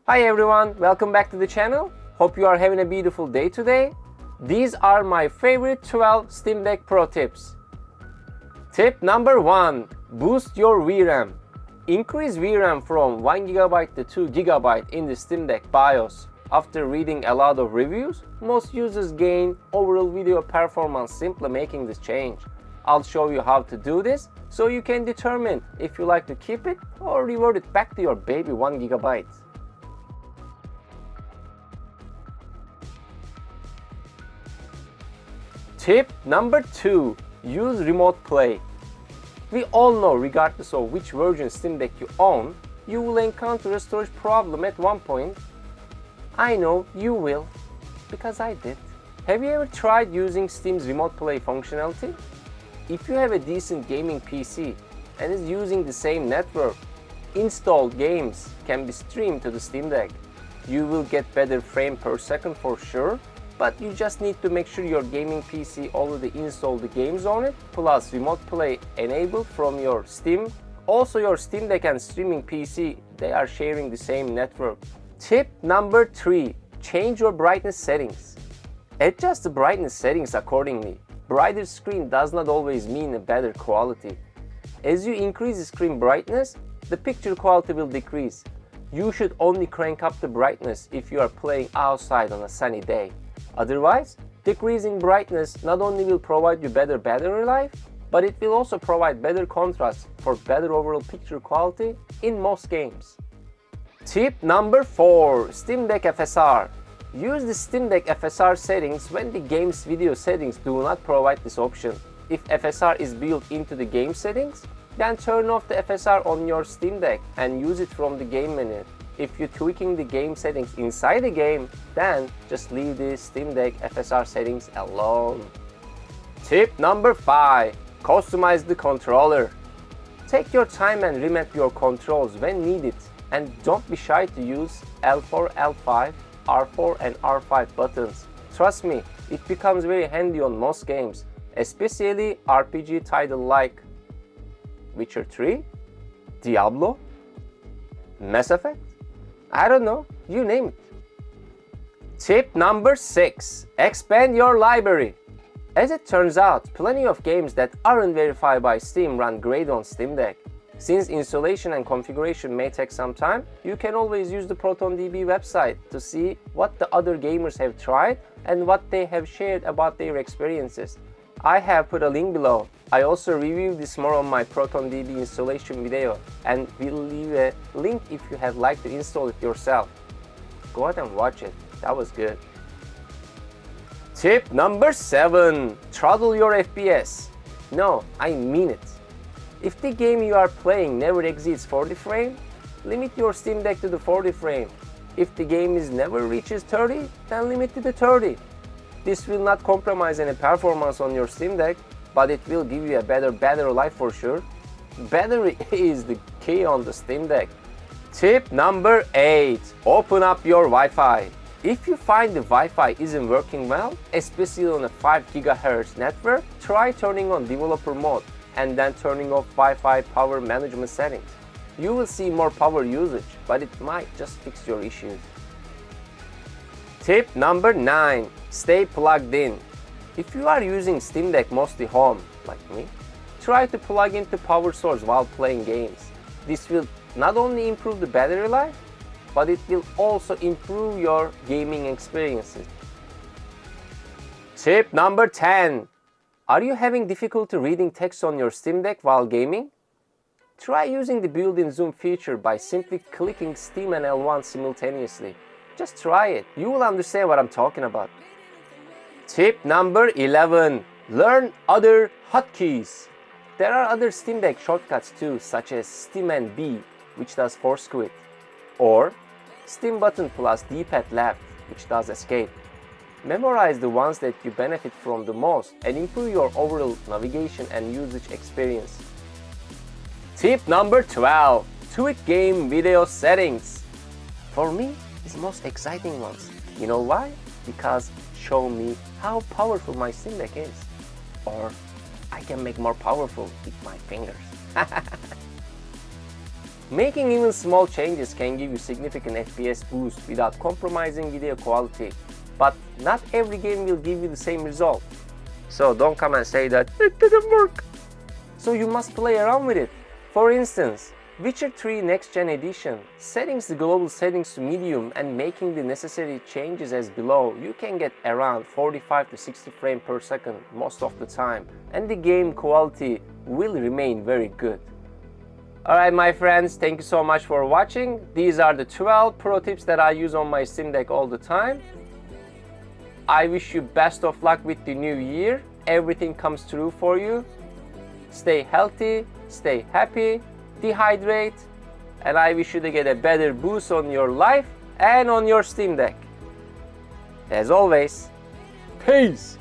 Hi everyone, welcome back to the channel. Hope you are having a beautiful day today. These are my favorite 12 Steam Deck Pro tips. Tip number 1. Boost your VRAM. Increase VRAM from 1GB to 2GB in the Steam Deck BIOS. After reading a lot of reviews, most users gain overall video performance simply making this change. I'll show you how to do this so you can determine if you like to keep it or revert it back to your baby 1GB. Tip number 2. Use remote play. We all know, regardless of which version Steam Deck you own, you will encounter a storage problem at one point. I know you will, because I did. Have you ever tried using Steam's remote play functionality? If you have a decent gaming PC and is using the same network, installed games can be streamed to the Steam Deck. You will get better frame per second for sure, but you just need to make sure your gaming PC already installed the games on it, plus remote play enabled from your Steam. Also your Steam Deck and streaming PC, they are sharing the same network. Tip number 3. Change your brightness settings. Adjust the brightness settings accordingly. Brighter screen does not always mean a better quality. As you increase the screen brightness, the picture quality will decrease. You should only crank up the brightness if you are playing outside on a sunny day. Otherwise, decreasing brightness not only will provide you better battery life, but it will also provide better contrast for better overall picture quality in most games. Tip number 4. Steam Deck FSR. Use the Steam Deck FSR settings when the game's video settings do not provide this option. If FSR is built into the game settings, then turn off the FSR on your Steam Deck and use it from the game menu. If you're tweaking the game settings inside the game, then just leave the Steam Deck FSR settings alone. Tip number 5. Customize the controller. Take your time and remap your controls when needed, and don't be shy to use L4, L5, R4 and R5 buttons. Trust me, it becomes very handy on most games, especially RPG titles like Witcher 3, Diablo, Mass Effect, I don't know, you name it. Tip number 6. Expand your library. As it turns out, plenty of games that aren't verified by Steam run great on Steam Deck. Since installation and configuration may take some time, you can always use the ProtonDB website to see what the other gamers have tried and what they have shared about their experiences. I have put a link below. I also reviewed this more on my ProtonDB installation video and will leave a link if you had like to install it yourself. Go ahead and watch it, that was good. Tip number 7. Throttle your FPS. No, I mean it. If the game you are playing never exceeds 40 frames, limit your Steam Deck to the 40 frame. If the game never reaches 30, then limit to the 30. This will not compromise any performance on your Steam Deck, but it will give you a better battery life for sure. Battery is the key on the Steam Deck. Tip number 8. Open up your Wi-Fi. If you find the Wi-Fi isn't working well, especially on a 5 GHz network, try turning on developer mode and then turning off Wi-Fi power management settings. You will see more power usage, but it might just fix your issues. Tip number 9. Stay plugged in. If you are using Steam Deck mostly home, like me, try to plug into power source while playing games. This will not only improve the battery life, but it will also improve your gaming experiences. Tip number 10. Are you having difficulty reading text on your Steam Deck while gaming? Try using the built-in zoom feature by simply clicking Steam and L1 simultaneously. Just try it, you will understand what I'm talking about. Tip number 11. Learn other hotkeys. There are other Steam Deck shortcuts too, such as Steam and B, which does force quit, or Steam button plus D-pad left, which does escape. Memorize the ones that you benefit from the most and improve your overall navigation and usage experience. Tip number 12. Tweak game video settings. For me, it's the most exciting ones. You know why? Because show me how powerful my Steam Deck is. Or I can make more powerful with my fingers. Making even small changes can give you significant FPS boost without compromising video quality. But not every game will give you the same result. So don't come and say that it didn't work. So you must play around with it. For instance, Witcher 3 Next Gen Edition, setting the global settings to medium and making the necessary changes as below, you can get around 45 to 60 frames per second most of the time, and the game quality will remain very good. Alright my friends, thank you so much for watching. These are the 12 pro tips that I use on my Steam Deck all the time. I wish you best of luck with the new year. Everything comes through for you. Stay healthy, stay happy, dehydrate, and I wish you to get a better boost on your life and on your Steam Deck. As always, peace!